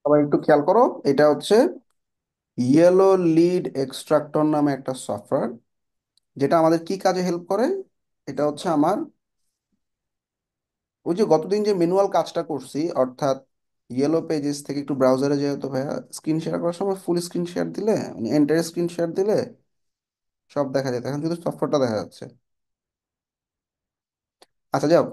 সবাই একটু খেয়াল করো। এটা হচ্ছে ইয়েলো লিড এক্সট্রাক্টর নামে একটা সফটওয়্যার, যেটা আমাদের কি কাজে হেল্প করে। এটা হচ্ছে আমার ওই যে গতদিন যে ম্যানুয়াল কাজটা করছি, অর্থাৎ ইয়েলো পেজেস থেকে একটু ব্রাউজারে যেহেতু ভাইয়া স্ক্রিন শেয়ার করার সময় ফুল স্ক্রিন শেয়ার দিলে, মানে এন্টার স্ক্রিন শেয়ার দিলে সব দেখা যায়, এখন কিন্তু সফটওয়্যারটা দেখা যাচ্ছে। আচ্ছা যাও,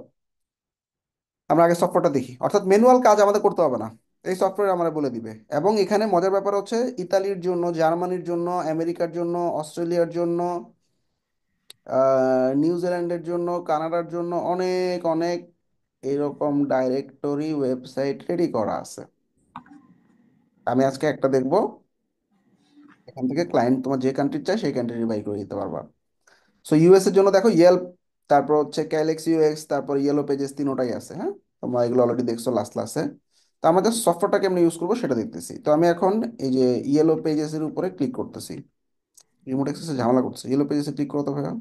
আমরা আগে সফটওয়্যারটা দেখি, অর্থাৎ ম্যানুয়াল কাজ আমাদের করতে হবে না, এই সফটওয়্যার আমরা বলে দিবে। এবং এখানে মজার ব্যাপার হচ্ছে ইতালির জন্য, জার্মানির জন্য, আমেরিকার জন্য, অস্ট্রেলিয়ার জন্য, নিউজিল্যান্ডের জন্য, কানাডার জন্য অনেক অনেক এরকম ডাইরেক্টরি ওয়েবসাইট রেডি করা আছে। আমি আজকে একটা দেখবো, এখান থেকে ক্লায়েন্ট তোমার যে কান্ট্রি চাই সেই কান্ট্রি বাই করে দিতে পারবা। সো ইউএস এর জন্য দেখো ইয়েলপ, তারপর হচ্ছে ক্যালেক্স ইউএক্স, তারপর ইয়েলো পেজেস, তিনোটাই আছে। হ্যাঁ, তোমরা এগুলো অলরেডি দেখছো লাস্ট ক্লাসে। তো আমরা জাস্ট সফটওয়্যারটা কেমন ইউজ করবো সেটা দেখতেছি। তো আমি এখন এই যে ইয়েলো পেজেস এর উপরে ক্লিক করতেছি। রিমোট অ্যাক্সেসে ঝামেলা করছে, ইয়েলো পেজেসে ক্লিক করো তো ভাইয়া।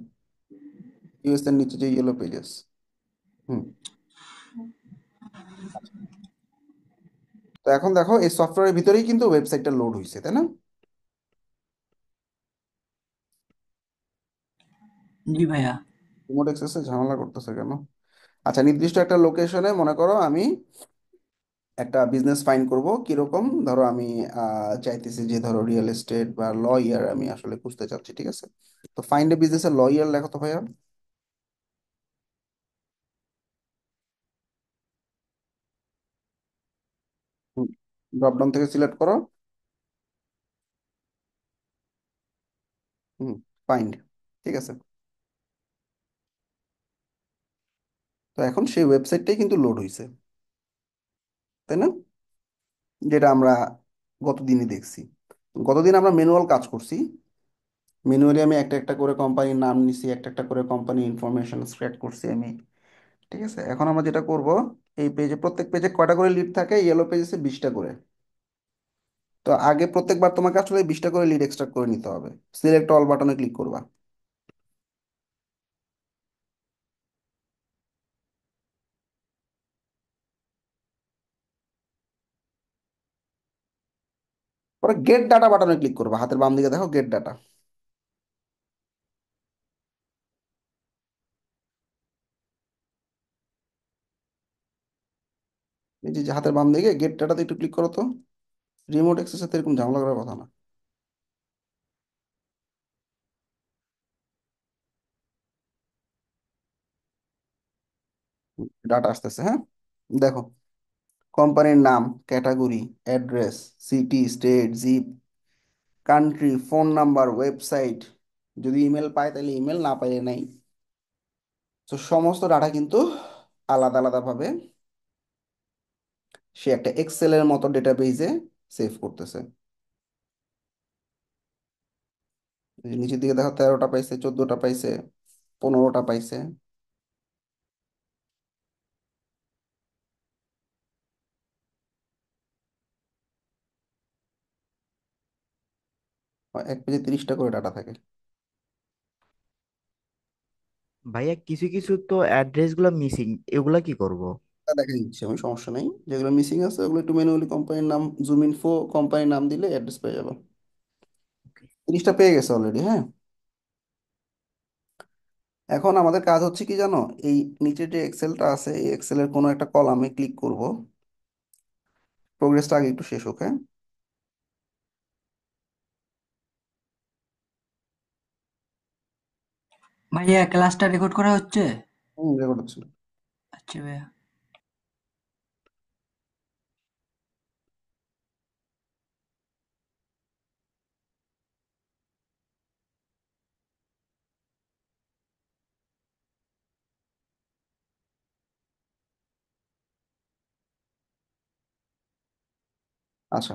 ইউএস এর নিচে যে ইয়েলো পেজেস। হুম। তো এখন দেখো এই সফটওয়্যারের ভিতরেই কিন্তু ওয়েবসাইটটা লোড হয়েছে, তাই না? জি ভাইয়া। রিমোট অ্যাক্সেসে ঝামেলা করতেছে কেন? আচ্ছা, নির্দিষ্ট একটা লোকেশনে মনে করো আমি একটা বিজনেস ফাইন্ড করব। কিরকম, ধরো আমি চাইতেছি যে ধরো রিয়েল এস্টেট বা লয়ার আমি আসলে খুঁজতে চাচ্ছি, ঠিক আছে? তো ফাইন্ড এ বিজনেস এর লয়ার লেখো তো ভাইয়া। ড্রপডাউন থেকে সিলেক্ট করো। হুম, ফাইন্ড, ঠিক আছে। তো এখন সেই ওয়েবসাইটটাই কিন্তু লোড হয়েছে, তাই না? যেটা আমরা গতদিনই দেখছি। গতদিন আমরা ম্যানুয়াল কাজ করছি, ম্যানুয়ালি আমি একটা একটা করে কোম্পানির নাম নিছি, একটা একটা করে কোম্পানি ইনফরমেশন সিলেক্ট করছি আমি। ঠিক আছে, এখন আমরা যেটা করব, এই পেজে প্রত্যেক পেজে কয়টা করে লিড থাকে, ইয়েলো পেজে 20টা করে। তো আগে প্রত্যেকবার তোমাকে আসলে 20টা করে লিড এক্সট্রাক্ট করে নিতে হবে। সিলেক্ট অল বাটনে ক্লিক করবা। পরে গেট ডাটা বাটনে ক্লিক করবা, হাতের বাম দিকে দেখো গেট ডাটা। এই যে হাতের বাম দিকে গেট ডাটাতে একটু ক্লিক করো তো। রিমোট অ্যাক্সেসে তো এরকম ঝামেলা করার কথা না। ডাটা আসতেছে, হ্যাঁ। দেখো, কোম্পানির নাম, category, address, city, state, zip, country, phone number, website, যদি ইমেল পায় তাহলে ইমেল, না পাইলে নাই। তো সমস্ত ডাটা কিন্তু আলাদা আলাদা ভাবে সে একটা এক্সেলের মতো ডেটাবেজে সেভ করতেছে। এই যে নিচের দিকে দেখো 13টা পাইছে, 14টা পাইছে, 15টা পাইছে। আর এক পেজে 30টা করে ডাটা থাকে। ভাইয়া কিছু কিছু তো অ্যাড্রেস গুলো মিসিং, এগুলা কি করব? তা দেখা দিচ্ছি আমি, সমস্যা নেই। যেগুলো মিসিং আছে ওগুলো একটু ম্যানুয়ালি কোম্পানির নাম, জুম ইনফো কোম্পানির নাম দিলে অ্যাড্রেস পেয়ে যাবে। 30টা পেয়ে গেছে অলরেডি, হ্যাঁ। এখন আমাদের কাজ হচ্ছে কি জানো, এই নিচে যে এক্সেলটা আছে এই এক্সেলের কোনো একটা কলামে ক্লিক করব। প্রোগ্রেসটা আগে একটু শেষ হোক, হ্যাঁ। ভাইয়া ক্লাসটা রেকর্ড করা হচ্ছে? হুম, রেকর্ড হচ্ছে। আচ্ছা ভাইয়া। আচ্ছা,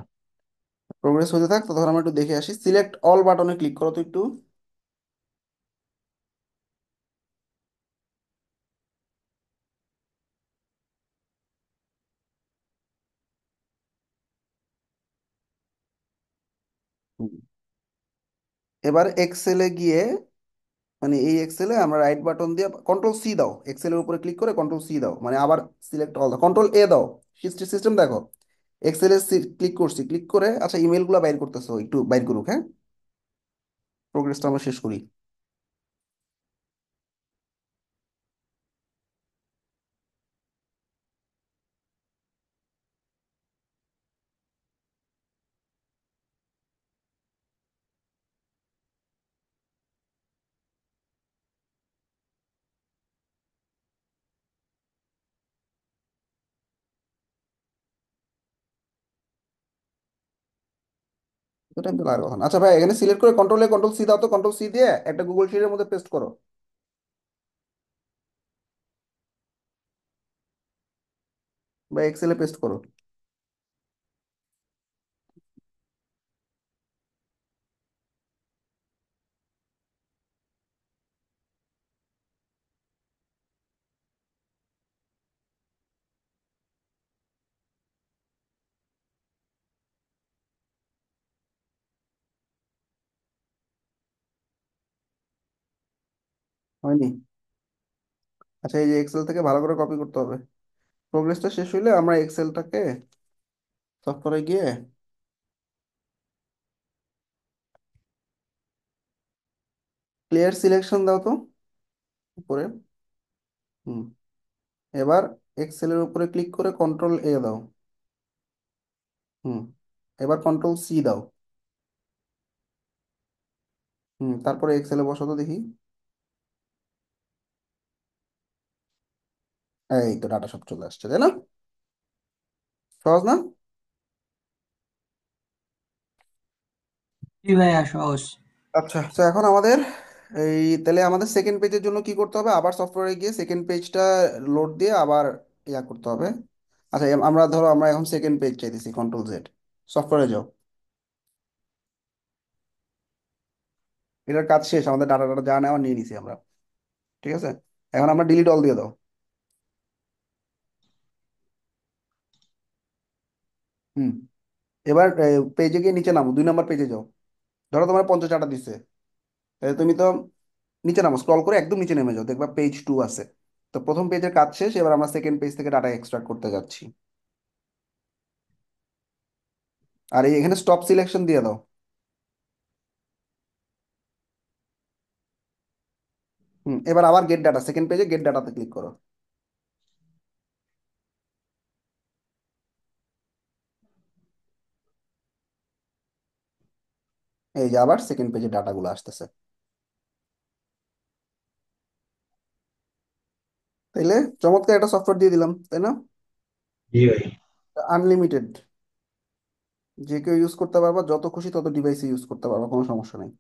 প্রোগ্রেস হতে থাক, তো তখন আমরা একটু দেখে আসি। সিলেক্ট অল বাটনে ক্লিক করো তো একটু। হুম। এবার এক্সেলে গিয়ে, মানে এই এক্সেলে আমরা রাইট বাটন দিয়ে কন্ট্রোল সি দাও, এক্সেলের উপরে ক্লিক করে কন্ট্রোল সি দাও, মানে আবার সিলেক্ট অল দাও, কন্ট্রোল এ দাও। সিস্টেম দেখো, এক্সেলে ক্লিক করছি, ক্লিক করে আচ্ছা ইমেলগুলো বাইর করতেছো, একটু বাইর করুক, হ্যাঁ, প্রোগ্রেসটা আমরা শেষ করি। তো টাইম তো লাগবে এখন। আচ্ছা ভাই, এখানে সিলেক্ট করে কন্ট্রোল সি দাও তো, কন্ট্রোল সি দিয়ে একটা গুগল শিটের মধ্যে পেস্ট করো, বা এক্সেলে পেস্ট করো। হয়নি? আচ্ছা, এই যে এক্সেল থেকে ভালো করে কপি করতে হবে। প্রোগ্রেসটা শেষ হইলে আমরা এক্সেলটাকে সফটওয়্যারে গিয়ে ক্লিয়ার সিলেকশন দাও তো উপরে। হুম। এবার এক্সেলের উপরে ক্লিক করে কন্ট্রোল এ দাও। হুম। এবার কন্ট্রোল সি দাও। হুম, তারপরে এক্সেলে বসো তো দেখি। এই তো ডাটা সব চলে আসছে, তাই না? সহজ না? জি ভাইয়া, সহজ। আচ্ছা, তো এখন আমাদের তাহলে আমাদের সেকেন্ড পেজের জন্য কি করতে হবে? আবার সফটওয়্যারে গিয়ে সেকেন্ড পেজটা লোড দিয়ে আবার ইয়া করতে হবে। আচ্ছা, আমরা ধরো আমরা এখন সেকেন্ড পেজ চাইতেছি, কন্ট্রোল জেড, সফটওয়্যারে যাও। এটার কাজ শেষ, আমাদের ডাটা ডাটা যা নেওয়া নিয়ে নিছি আমরা। ঠিক আছে, এখন আমরা ডিলিট অল দিয়ে দাও। হুম। এবার পেজে গিয়ে নিচে নামো, 2 নম্বর পেজে যাও। ধরো তোমার 50 ডাটা দিছে, তাহলে তুমি তো নিচে নামো, স্ক্রল করে একদম নিচে নেমে যাও, দেখবা পেজ 2 আছে। তো প্রথম পেজের কাজ শেষ, এবার আমরা সেকেন্ড পেজ থেকে ডাটা এক্সট্রাক্ট করতে যাচ্ছি। আর এখানে স্টপ সিলেকশন দিয়ে দাও। হুম, এবার আবার গেট ডাটা, সেকেন্ড পেজে গেট ডাটাতে ক্লিক করো। এই যে আবার সেকেন্ড পেজে ডাটাগুলো আসতেছে। তাইলে চমৎকার একটা সফটওয়্যার দিয়ে দিলাম, তাই না? জি ভাই। আনলিমিটেড, যে কেউ ইউজ করতে পারবা, যত খুশি তত ডিভাইসে ইউজ করতে পারবা, কোনো সমস্যা নেই।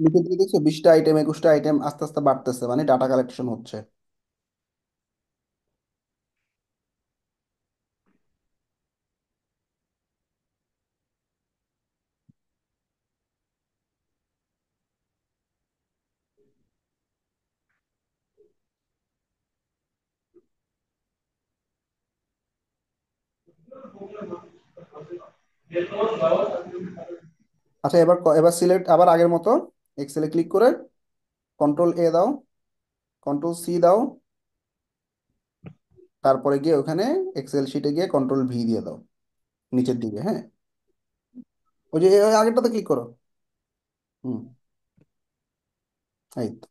লিখে দিয়ে দেখছো 20টা আইটেম, 21টা আইটেম আস্তে আস্তে বাড়তেছে, মানে ডাটা কালেকশন হচ্ছে। আচ্ছা, এবার সিলেক্ট আবার আগের মতো, এক্সেলে ক্লিক করে কন্ট্রোল এ দাও, কন্ট্রোল সি দাও, তারপরে গিয়ে ওখানে এক্সেল শিটে গিয়ে কন্ট্রোল ভি দিয়ে দাও, নিচের দিকে, হ্যাঁ। ওই যে ওই আগেরটাতে ক্লিক করো। হুম। এই তো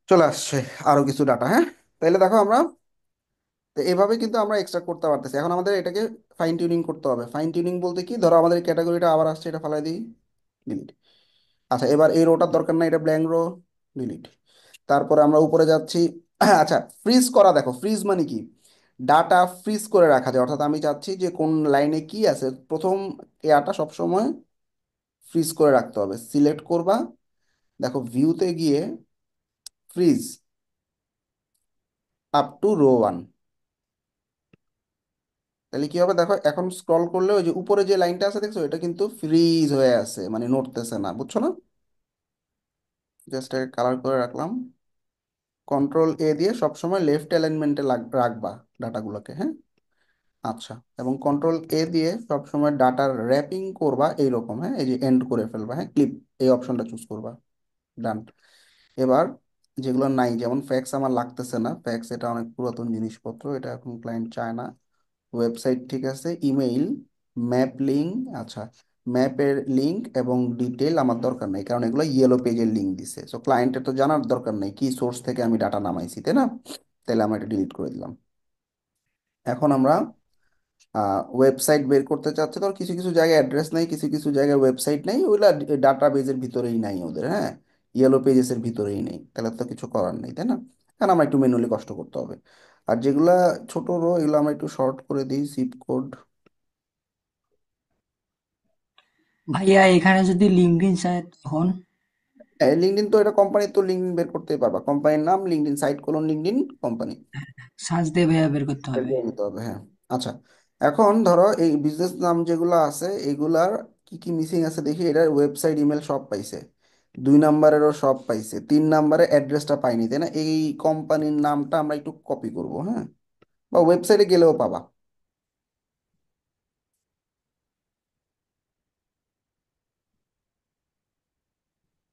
চলে আসছে আরো কিছু ডাটা, হ্যাঁ। তাইলে দেখো আমরা, তো এভাবে কিন্তু আমরা এক্সট্রা করতে পারতেছি। এখন আমাদের এটাকে ফাইন টিউনিং করতে হবে। ফাইন টিউনিং বলতে কি, ধরো আমাদের ক্যাটাগরিটা আবার আসছে, এটা ফালাই দিই, ডিলিট। আচ্ছা, এবার এই রোটার দরকার নাই, এটা ব্ল্যাঙ্ক রো, ডিলিট। তারপরে আমরা উপরে যাচ্ছি। আচ্ছা, ফ্রিজ করা, দেখো ফ্রিজ মানে কি, ডাটা ফ্রিজ করে রাখা যায়, অর্থাৎ আমি চাচ্ছি যে কোন লাইনে কি আছে, প্রথম এয়াটা সবসময় ফ্রিজ করে রাখতে হবে। সিলেক্ট করবা, দেখো ভিউতে গিয়ে ফ্রিজ আপ টু রো 1। তাহলে কি হবে দেখো, এখন স্ক্রল করলে ওই যে উপরে যে লাইনটা আছে দেখছো, এটা কিন্তু ফ্রিজ হয়ে আছে, মানে নড়তেছে না, বুঝছো না? জাস্ট কালার করে রাখলাম। কন্ট্রোল এ দিয়ে সবসময় লেফট অ্যালাইনমেন্টে রাখবা ডাটাগুলোকে, হ্যাঁ। আচ্ছা, এবং কন্ট্রোল এ দিয়ে সবসময় ডাটার র্যাপিং করবা এইরকম, হ্যাঁ, এই যে এন্ড করে ফেলবা, হ্যাঁ, ক্লিপ, এই অপশনটা চুজ করবা। ডান। এবার যেগুলো নাই, যেমন ফ্যাক্স আমার লাগতেছে না, ফ্যাক্স এটা অনেক পুরাতন জিনিসপত্র, এটা এখন ক্লায়েন্ট চায় না। ওয়েবসাইট ঠিক আছে, ইমেইল, ম্যাপ লিঙ্ক, আচ্ছা, ম্যাপের লিঙ্ক এবং ডিটেল আমার দরকার নেই, কারণ এগুলো ইয়েলো পেজের লিঙ্ক দিছে, সো ক্লায়েন্টের তো জানার দরকার নেই কি সোর্স থেকে আমি ডাটা নামাইছি, তাই না? তাহলে আমরা এটা ডিলিট করে দিলাম। এখন আমরা ওয়েবসাইট বের করতে চাচ্ছে, তো কিছু কিছু জায়গায় অ্যাড্রেস নেই, কিছু কিছু জায়গায় ওয়েবসাইট নেই, ওইগুলা ডাটা বেজের ভিতরেই নাই ওদের, হ্যাঁ, ইয়েলো পেজেসের ভিতরেই নেই, তাহলে তো কিছু করার নেই, তাই না? কারণ আমরা একটু ম্যানুয়ালি কষ্ট করতে হবে। আর যেগুলা ছোট রো, এগুলো আমরা একটু শর্ট করে দিই, জিপ কোড। ভাইয়া এখানে যদি লিঙ্কডইন চাই তখন লিঙ্কডইন তো এটা কোম্পানি, তো লিঙ্কডইন বের করতেই পারবা, কোম্পানির নাম LinkedIn, site colon LinkedIn company, search দিয়ে ভাইয়া বের করতে বের হবে। করে নিতে হবে, হ্যাঁ। আচ্ছা, এখন ধরো এই বিজনেস নাম যেগুলো আছে এগুলার কি কি মিসিং আছে দেখি। এটার ওয়েবসাইট, ইমেল সব পাইছে, 2 নাম্বারেরও সব পাইছে, 3 নাম্বারে অ্যাড্রেসটা পাইনি, তাই না? এই কোম্পানির নামটা আমরা একটু কপি করব, হ্যাঁ, বা ওয়েবসাইটে গেলেও পাবা,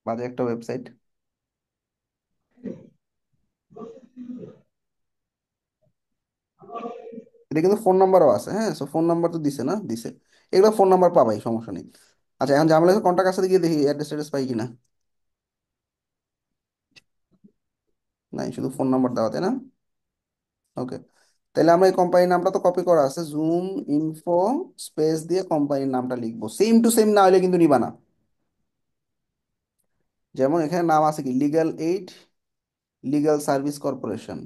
বাজে একটা ওয়েবসাইট। এটা কিন্তু ফোন নাম্বারও আছে, হ্যাঁ, সো ফোন নাম্বার তো দিছে, না দিছে, এগুলো ফোন নাম্বার পাবাই, সমস্যা নেই। আচ্ছা, এখন ঝামেলা কন্ট্যাক্ট আছে গিয়ে দেখি অ্যাড্রেস ট্যাড্রেস পাই কিনা। নাই, শুধু ফোন নাম্বার দেওয়া, তাই না? ওকে, তাহলে আমরা এই কোম্পানির নামটা তো কপি করা আছে, জুম ইনফো স্পেস দিয়ে কোম্পানির নামটা লিখবো, সেম টু সেম না হলে কিন্তু নিবা না। যেমন এখানে নাম আছে কি, legal aid legal service corporation,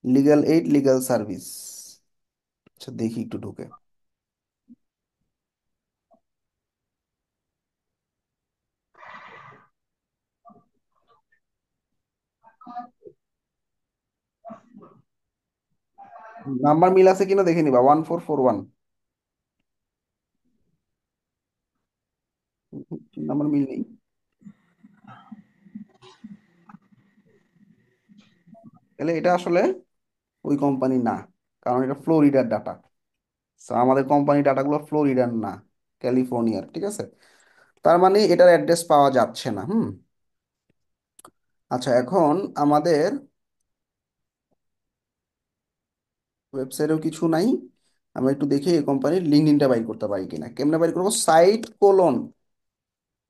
legal aid legal service. আচ্ছা, দেখি একটু ঢুকে। নাম্বার মিল আছে কিনা দেখে নিবা, 1441। নাম্বার মিল নেই, তাহলে এটা আসলে ওই কোম্পানি না, কারণ এটা ফ্লোরিডার ডাটা। আমাদের কোম্পানি ডাটাগুলো ফ্লোরিডার না, ক্যালিফোর্নিয়ার, ঠিক আছে? তার মানে এটার অ্যাড্রেস পাওয়া যাচ্ছে না। আচ্ছা, এখন আমাদের ওয়েবসাইটেও কিছু নাই, আমরা একটু দেখি এই কোম্পানির লিঙ্কডইনটা বাইর করতে পারি কিনা। কেমনে বাইর করবো, সাইট কোলন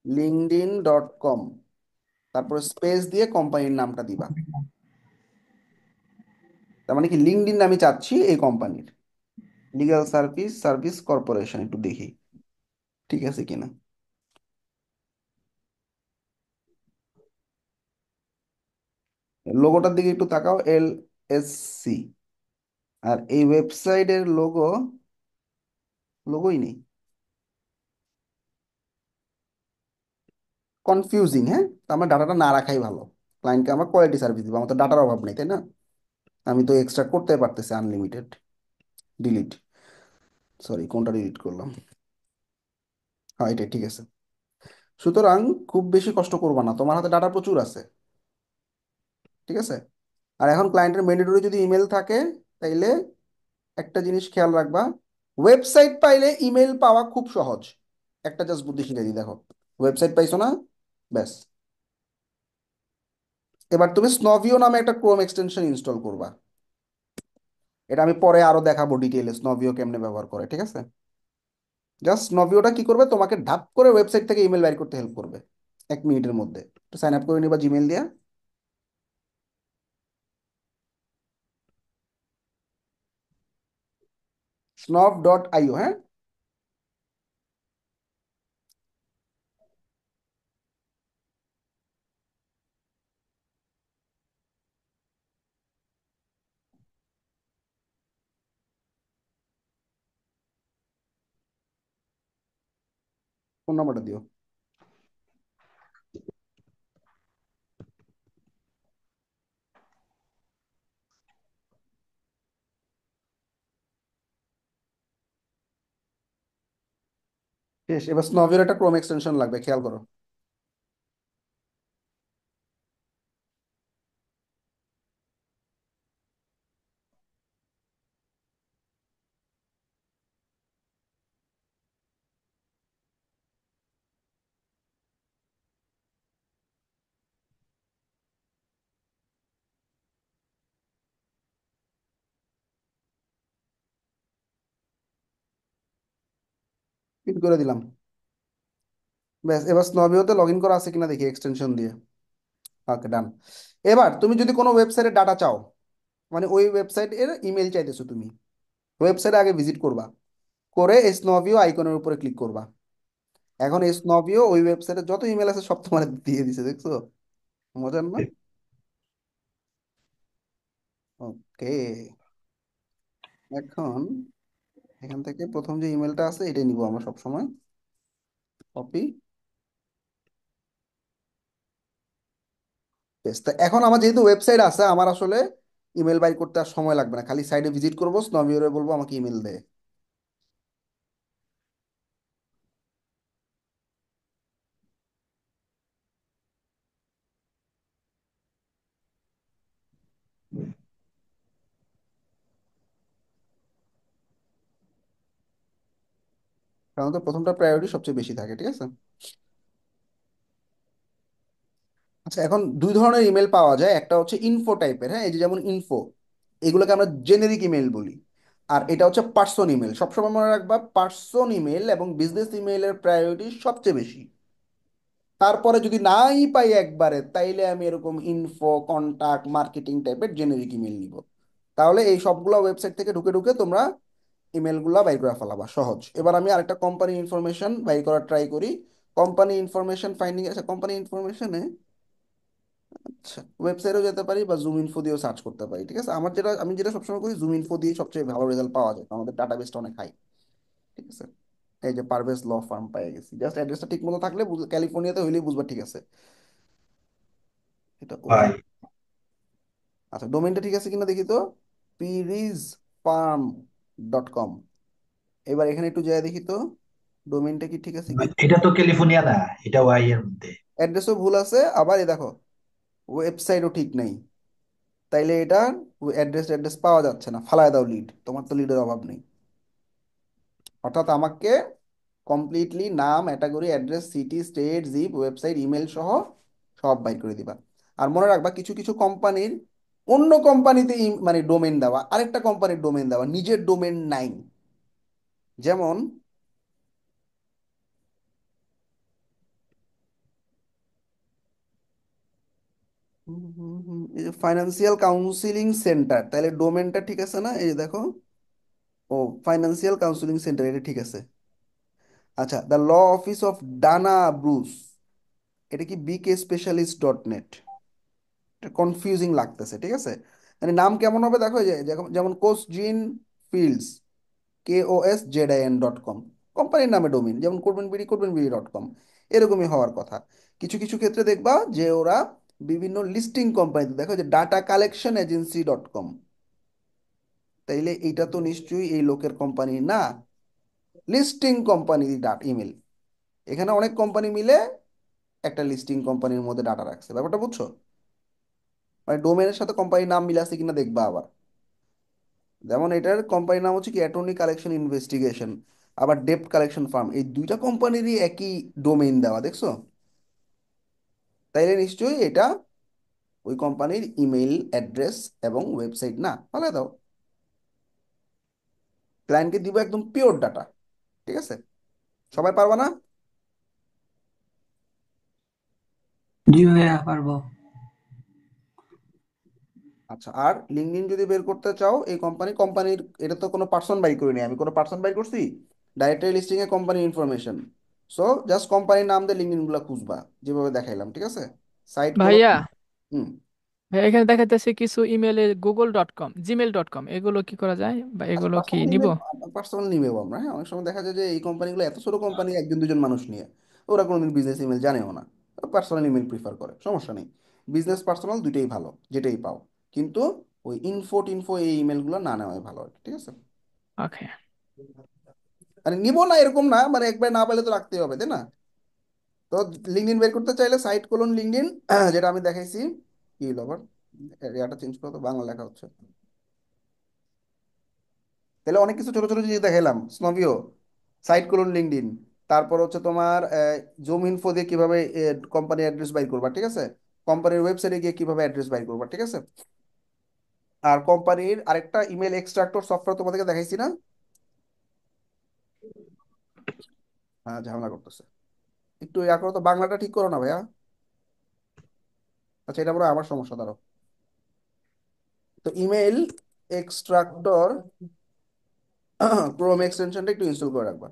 linkedin.com, তারপর স্পেস দিয়ে কোম্পানির নামটা দিবা। তার মানে কি, লিঙ্কডইন আমি চাচ্ছি এই কোম্পানির, লিগ্যাল সার্ভিস সার্ভিস কর্পোরেশন, একটু দেখি ঠিক আছে কিনা। লোগোটার দিকে একটু তাকাও, LSC, আর এই ওয়েবসাইটের লোগো, লোগোই নেই, কনফিউজিং, হ্যাঁ, তো আমার ডাটাটা না রাখাই ভালো, ক্লায়েন্টকে আমরা কোয়ালিটি সার্ভিস দিব, আমার তো ডাটার অভাব নেই, তাই না? আমি তো এক্সট্রা করতে পারতেছি আনলিমিটেড। ডিলিট, সরি, কোনটা ডিলিট করলাম, হ্যাঁ এটা ঠিক আছে। সুতরাং খুব বেশি কষ্ট করবা না, তোমার হাতে ডাটা প্রচুর আছে, ঠিক আছে? আর এখন ক্লায়েন্টের ম্যান্ডেটরি যদি ইমেল থাকে, তাইলে একটা জিনিস খেয়াল রাখবা, ওয়েবসাইট পাইলে ইমেল পাওয়া খুব সহজ। একটা জাস্ট বুদ্ধি শিখে দিই, দেখো, ওয়েবসাইট পাইছো না, ব্যাস, এবার তুমি স্নভিও নামে একটা ক্রোম এক্সটেনশন ইনস্টল করবা। এটা আমি পরে আরো দেখাবো ডিটেইলে স্নভিও কেমনে ব্যবহার করে, ঠিক আছে? জাস্ট স্নভিওটা কি করবে, তোমাকে ঢাপ করে ওয়েবসাইট থেকে ইমেল বের করতে হেল্প করবে 1 মিনিটের মধ্যে। একটু সাইন আপ করে নিবা জিমেল দিয়া, snov.io, হ্যাঁ। ফোন নাম্বারটা দিও। শেষ, এবার স্নভিওর একটা ক্রোম এক্সটেনশন লাগবে, খেয়াল করো। প্রিন্ট করে দিলাম। ব্যাস, এবার স্নবিওতে লগ ইন করা আছে কিনা দেখি এক্সটেনশন দিয়ে। ওকে, ডান। এবার তুমি যদি কোনো ওয়েবসাইটে ডাটা চাও, মানে ওই ওয়েবসাইটের ইমেল চাইতেছো তুমি, ওয়েবসাইটে আগে ভিজিট করবা, করে স্নবিও আইকনের উপরে ক্লিক করবা। এখন স্নবিও ওই ওয়েবসাইটে যত ইমেল আছে সব তোমার দিয়ে দিছে, দেখছো? মজার না? ওকে। এখন এখান থেকে প্রথম যে ইমেলটা আছে এটাই নিব আমরা সব সময়। Copy paste. তা এখন আমার যেহেতু ওয়েবসাইট আছে, আমার আসলে ইমেল বাই করতে আর সময় লাগবে না, খালি সাইডে ভিজিট করবো, স্নবিওরে বলবো আমাকে ইমেল দে। কারণ তো প্রথমটা প্রায়োরিটি সবচেয়ে বেশি থাকে, ঠিক আছে? আচ্ছা, এখন দুই ধরনের ইমেল পাওয়া যায়, একটা হচ্ছে ইনফো টাইপের, হ্যাঁ, এই যে যেমন ইনফো, এগুলোকে আমরা জেনেরিক ইমেল বলি। আর এটা হচ্ছে পার্সন ইমেল। সবসময় মনে রাখবা, পার্সন ইমেল এবং বিজনেস ইমেলের প্রায়োরিটি সবচেয়ে বেশি। তারপরে যদি নাই পাই একবারে, তাইলে আমি এরকম ইনফো, কন্টাক্ট, মার্কেটিং টাইপের জেনেরিক ইমেল নিব। তাহলে এই সবগুলো ওয়েবসাইট থেকে ঢুকে ঢুকে তোমরা ইমেলগুলো বাইর করে ফেলাবা, সহজ। এবার আমি আরেকটা কোম্পানি ইনফরমেশন বাইর করার ট্রাই করি। কোম্পানি ইনফরমেশন ফাইন্ডিং, আচ্ছা কোম্পানি ইনফরমেশনে, আচ্ছা ওয়েবসাইটেও যেতে পারি বা জুম ইনফো দিয়েও সার্চ করতে পারি, ঠিক আছে? আমি যেটা সবসময় করি, জুম ইনফো দিয়ে সবচেয়ে ভালো রেজাল্ট পাওয়া যায়, আমাদের ডাটাবেসটা অনেক হাই, ঠিক আছে? এই যে পারভেজ ল ফার্ম পেয়ে গেছি, জাস্ট অ্যাড্রেসটা ঠিক মতো থাকলে ক্যালিফোর্নিয়াতে হইলেই বুঝবা, ঠিক আছে? এটা ওকে। ভাই আচ্ছা, ডোমেইনটা ঠিক আছে কিনা দেখি তো। pirizfarm.com। এবার এখানে একটু যাই দেখি তো, ডোমেইনটা কি ঠিক আছে কি। এটা তো ক্যালিফোর্নিয়া না, এটা ওয়াই এর মধ্যে। অ্যাড্রেসও ভুল আছে, আবার এই দেখো ওয়েবসাইটও ঠিক নেই। তাইলে এটা অ্যাড্রেস অ্যাড্রেস পাওয়া যাচ্ছে না, ফালায় দাও লিড, তোমার তো লিডের অভাব নেই। অর্থাৎ আমাকে কমপ্লিটলি নাম, category, address, city, state, zip, website, email সহ সব বাইর করে দিবা। আর মনে রাখবা, কিছু কিছু কোম্পানির অন্য কোম্পানিতে মানে ডোমেন দেওয়া, আরেকটা কোম্পানির ডোমেন দেওয়া, নিজের ডোমেন নাই। যেমন এই যে ফাইন্যান্সিয়াল কাউন্সিলিং সেন্টার, তাহলে ডোমেনটা ঠিক আছে না? এই যে দেখো, ও ফাইন্যান্সিয়াল কাউন্সিলিং সেন্টার, এটা ঠিক আছে। আচ্ছা, দ্য ল অফিস অফ ডানা ব্রুস, এটা কি bksspecialist.net? এটা কনফিউজিং লাগতেছে, ঠিক আছে? মানে নাম কেমন হবে দেখো, এই যে যেমন কোসজিন ফিল্ডস, KOSZIN.com, কোম্পানির নামে ডোমেইন, যেমন কোরবেনবিডি.com, এরকমই হওয়ার কথা। কিছু কিছু ক্ষেত্রে দেখবা যে ওরা বিভিন্ন লিস্টিং কোম্পানিতে, দেখো যে ডাটা কালেকশন এজেন্সি.com, তাইলে এইটা তো নিশ্চয়ই এই লোকের কোম্পানি না, লিস্টিং কোম্পানি ডাট ইমেল। এখানে অনেক কোম্পানি মিলে একটা লিস্টিং কোম্পানির মধ্যে ডাটা রাখছে, ব্যাপারটা বুঝছো? মানে ডোমেনের সাথে কোম্পানির নাম মিলে আছে কিনা দেখবা আবার। যেমন এটার কোম্পানির নাম হচ্ছে কি অ্যাটর্নি কালেকশন ইনভেস্টিগেশন, আবার ডেপ্ট কালেকশন ফার্ম, এই দুইটা কোম্পানিরই একই ডোমেইন দেওয়া, দেখছো? তাইলে নিশ্চয়ই এটা ওই কোম্পানির ইমেইল অ্যাড্রেস এবং ওয়েবসাইট না, তাহলে দাও। ক্লায়েন্টকে দিব একদম পিওর ডাটা, ঠিক আছে? সবাই পারবা না? জি ভাইয়া পারবো। আচ্ছা, আর লিঙ্কডইন যদি বের করতে চাও, এই কোম্পানির, এটা তো কোনো পার্সন বাই করিনি আমি, কোনো পার্সন বাই করছি, directory listing a company information. So just কোম্পানির নাম দিয়ে লিঙ্কডইন গুলো খুঁজবা, যেভাবে দেখাইলাম, ঠিক আছে? সাইট কোলো। ভাইয়া, হুম। ভাইয়া এখানে দেখাচ্ছে কিছু ইমেলে গুগল.com, জিমেল.com, এগুলো কি করা যায় বা আচ্ছা, এগুলো কি পার্সোনাল নিব? ইমেল, পার্সোনাল নিমেও আমরা, হ্যাঁ, অনেক সময় দেখা যায় যে এই কোম্পানিগুলো এত ছোট কোম্পানি, একজন দুজন মানুষ নিয়ে, ওরা কোনোদিন বিজনেস ইমেল জানেও না, পার্সোনাল ইমেল প্রিফার করে, সমস্যা নেই। বিজনেস পার্সোনাল দুইটাই ভালো, যেটাই পাও। কিন্তু ওই ইনফো টিনফো এই ইমেলগুলো না নেওয়াই ভালো আর কি, ঠিক আছে? ওকে। মানে নিবো না এরকম না, মানে একবার না পেলে তো রাখতেই হবে, তাই না? তো লিঙ্কডইন বের করতে চাইলে সাইট কোলন লিঙ্কডইন, যেটা আমি দেখাইছি। কি হলো আবার, এরিয়াটা চেঞ্জ করো তো, বাংলা লেখা হচ্ছে। তাহলে অনেক কিছু ছোট ছোট জিনিস দেখাইলাম, স্নবিও, সাইট কোলন লিঙ্কডইন, তারপর হচ্ছে তোমার জুম ইনফো দিয়ে কিভাবে কোম্পানি অ্যাড্রেস বাইর করবা, ঠিক আছে? কোম্পানির ওয়েবসাইটে গিয়ে কিভাবে অ্যাড্রেস বাইর করবা, ঠিক আছে? আর কোম্পানির আরেকটা ইমেল এক্সট্রাক্টর সফটওয়্যার তোমাদেরকে দেখাইছি না? হ্যাঁ, ঝামেলা করতেছে। একটু ইয়া করো তো, বাংলাটা ঠিক করো না ভাইয়া। আচ্ছা, এটা পুরো আমার সমস্যা, ধরো। তো ইমেল এক্সট্রাক্টর ক্রোম এক্সটেনশনটা একটু ইনস্টল করে রাখবা।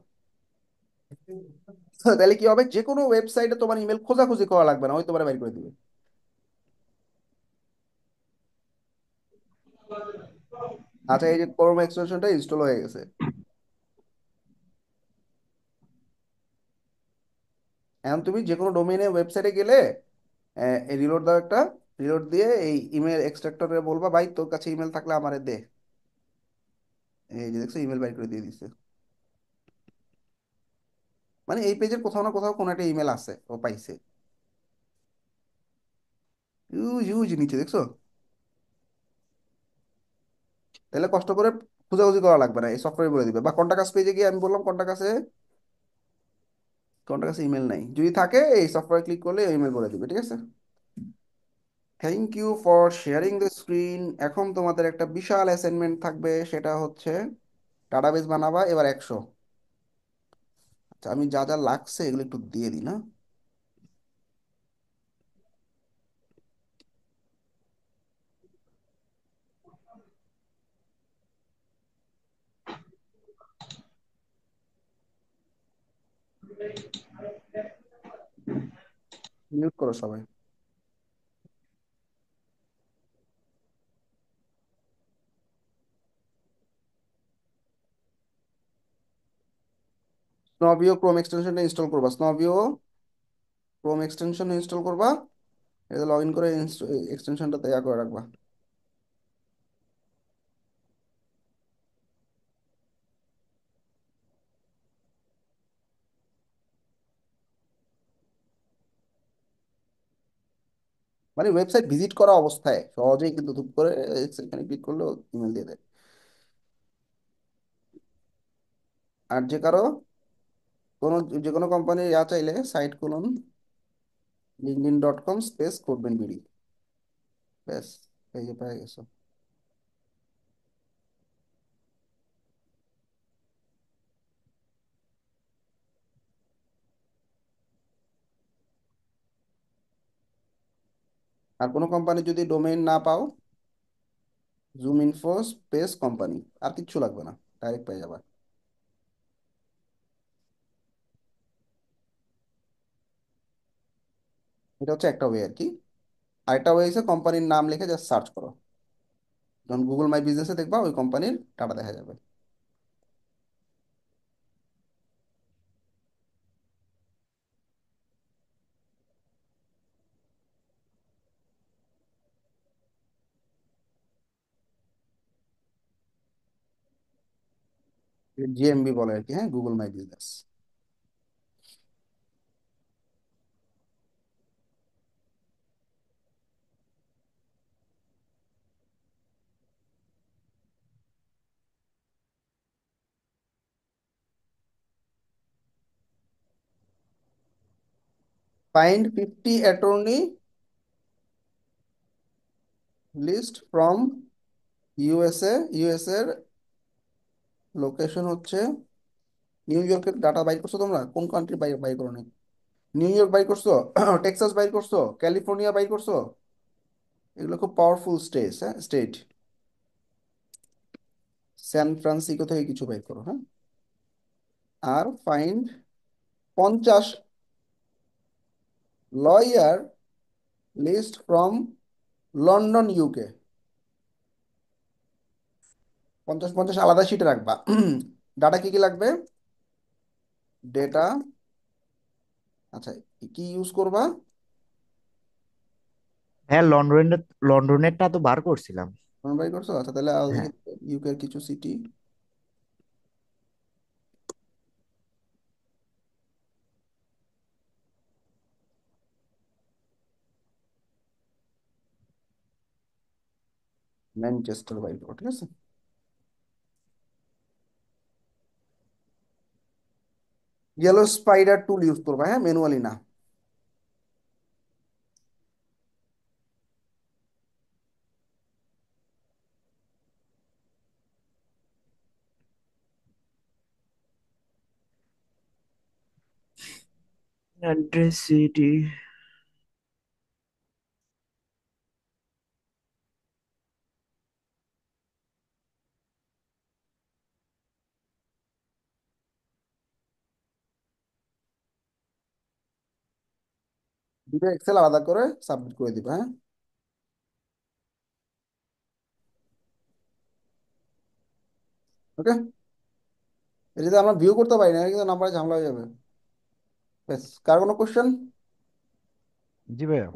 তাহলে কি হবে, যে কোনো ওয়েবসাইটে তোমার ইমেল খোঁজাখুঁজি করা লাগবে না, ওই তোমার বের করে দিবে। আচ্ছা, এই যে ক্রোম এক্সটেনশনটা ইনস্টল হয়ে গেছে। এখন তুমি যে কোনো ডোমেইনে ওয়েবসাইটে গেলে রিলোড দাও একটা, রিলোড দিয়ে এই ইমেল এক্সট্রাক্টরে বলবা, ভাই তোর কাছে ইমেল থাকলে আমারে দে। এই যে দেখছো, ইমেল বাইর করে দিয়ে দিছে। মানে এই পেজের কোথাও না কোথাও কোনো একটা ইমেল আছে, ও পাইছে। ইউজ ইউজ নিচে দেখছো। তাহলে কষ্ট করে খোঁজাখুঁজি করা লাগবে না, এই সফটওয়্যার বলে দিবে। বা কন্টাক্ট পেজে গিয়ে আমি বললাম কন্টাক্ট ইমেল নাই, যদি থাকে এই সফটওয়্যার ক্লিক করলে ইমেল বলে দিবে, ঠিক আছে। Thank you for sharing the screen. এখন তোমাদের একটা বিশাল অ্যাসাইনমেন্ট থাকবে, সেটা হচ্ছে ডাটাবেস বানাবা এবার 100। আচ্ছা, আমি যা যা লাগছে এগুলো একটু দিয়ে দিই না। মিউট করো সবাই। স্নবিও ক্রোম এক্সটেনশনটা ইনস্টল করবা, স্নবিও ক্রোম এক্সটেনশন ইনস্টল করবা। এটা লগ ইন করে এক্সটেনশনটা তৈরি করে রাখবা। মানে ওয়েবসাইট ভিজিট করা অবস্থায় সহজেই কিন্তু ধুপ করে এখানে ক্লিক করলেও ইমেল দিয়ে দেয়। আর কোনো যে কোনো কোম্পানির ইয়া চাইলে সাইট খুলুন, linkedin.com করবেন বিডি। ব্যাস, এই যে পেয়ে গেছো। আর কোনো কোম্পানি যদি ডোমেইন না পাও, জুম ইনফো কোম্পানি, আর কিচ্ছু লাগবে না, ডাইরেক্ট পেয়ে যাবে। এটা হচ্ছে একটা ওয়ে আর কি। আরেকটা ওয়ে হচ্ছে কোম্পানির নাম লিখে জাস্ট সার্চ করো, যখন গুগল মাই বিজনেসে দেখবা ওই কোম্পানির ডাটা দেখা যাবে। জিএমবি বলে আর কি, হ্যাঁ, Google my business. Find 50 attorney list from USA. USA এর লোকেশন হচ্ছে নিউ ইয়র্কের। ডাটা বাই করছো তোমরা, কোন কান্ট্রি বাই বাই করো নি? নিউ ইয়র্ক বাই করছো, টেক্সাস বাই করছো, ক্যালিফোর্নিয়া বাই করছো। এগুলো খুব পাওয়ারফুল স্টেট, হ্যাঁ, স্টেট। স্যান ফ্রান্সিসকো থেকে কিছু বাই করো, হ্যাঁ। আর find 50 lawyer list from London UK. 50 50 আলাদা শিটে রাখবা। ডাটা কি কি লাগবে? ডেটা, আচ্ছা, কি ইউজ করবা? হ্যাঁ, লন্ডনেরটা তো বার করছিলাম। কোন বাই করছো? আচ্ছা, তাহলে দেখি হ্যাঁ। ইউকে এর কিছু সিটি। ম্যানচেস্টার বাই করো, ঠিক আছে। ইয়েলো স্পাইডার টুল ইউজ করবা, হ্যাঁ, ম্যানুয়ালি না। Address city. দুটো এক্সেল আলাদা করে সাবমিট করে দিবে, হ্যাঁ? ওকে। এটা যদি আমরা ভিউ করতে পারি না কিন্তু নাম্বারে ঝামেলা হয়ে যাবে। বেশ, কার কোনো কোশ্চেন? জি ভাইয়া।